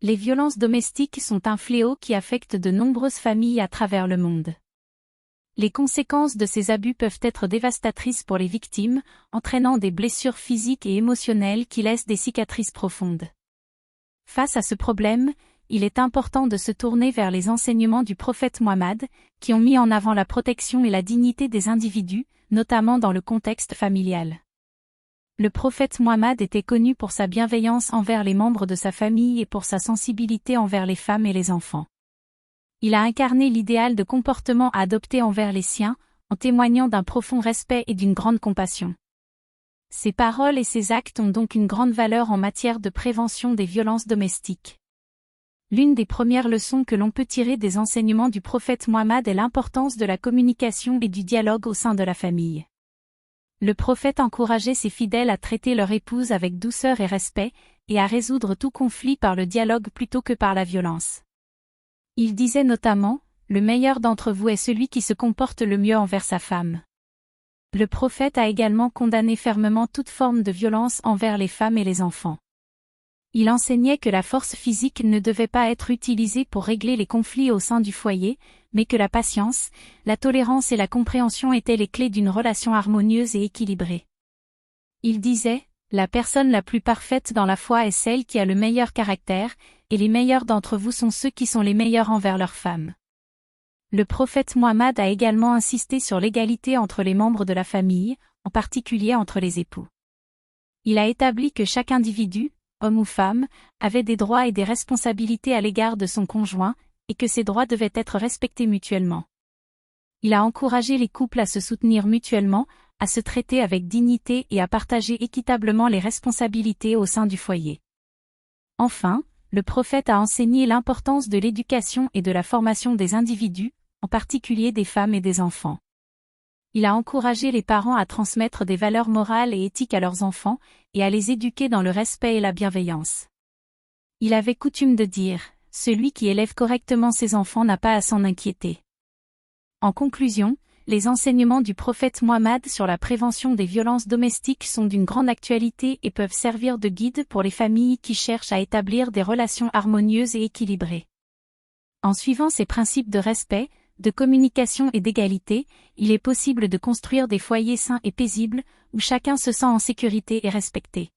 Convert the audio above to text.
Les violences domestiques sont un fléau qui affecte de nombreuses familles à travers le monde. Les conséquences de ces abus peuvent être dévastatrices pour les victimes, entraînant des blessures physiques et émotionnelles qui laissent des cicatrices profondes. Face à ce problème, il est important de se tourner vers les enseignements du prophète Mohammed, qui ont mis en avant la protection et la dignité des individus, notamment dans le contexte familial. Le prophète Mohammed était connu pour sa bienveillance envers les membres de sa famille et pour sa sensibilité envers les femmes et les enfants. Il a incarné l'idéal de comportement à adopter envers les siens, en témoignant d'un profond respect et d'une grande compassion. Ses paroles et ses actes ont donc une grande valeur en matière de prévention des violences domestiques. L'une des premières leçons que l'on peut tirer des enseignements du prophète Mohammed est l'importance de la communication et du dialogue au sein de la famille. Le prophète encourageait ses fidèles à traiter leur épouse avec douceur et respect, et à résoudre tout conflit par le dialogue plutôt que par la violence. Il disait notamment, « Le meilleur d'entre vous est celui qui se comporte le mieux envers sa femme ». Le prophète a également condamné fermement toute forme de violence envers les femmes et les enfants. Il enseignait que la force physique ne devait pas être utilisée pour régler les conflits au sein du foyer, mais que la patience, la tolérance et la compréhension étaient les clés d'une relation harmonieuse et équilibrée. Il disait, « La personne la plus parfaite dans la foi est celle qui a le meilleur caractère, et les meilleurs d'entre vous sont ceux qui sont les meilleurs envers leurs femmes. » Le prophète Mohammed a également insisté sur l'égalité entre les membres de la famille, en particulier entre les époux. Il a établi que chaque individu, homme ou femme, avait des droits et des responsabilités à l'égard de son conjoint, et que ces droits devaient être respectés mutuellement. Il a encouragé les couples à se soutenir mutuellement, à se traiter avec dignité et à partager équitablement les responsabilités au sein du foyer. Enfin, le prophète a enseigné l'importance de l'éducation et de la formation des individus, en particulier des femmes et des enfants. Il a encouragé les parents à transmettre des valeurs morales et éthiques à leurs enfants, et à les éduquer dans le respect et la bienveillance. Il avait coutume de dire, « Celui qui élève correctement ses enfants n'a pas à s'en inquiéter. » En conclusion, les enseignements du prophète Mohammed sur la prévention des violences domestiques sont d'une grande actualité et peuvent servir de guide pour les familles qui cherchent à établir des relations harmonieuses et équilibrées. En suivant ces principes de respect, de communication et d'égalité, il est possible de construire des foyers sains et paisibles, où chacun se sent en sécurité et respecté.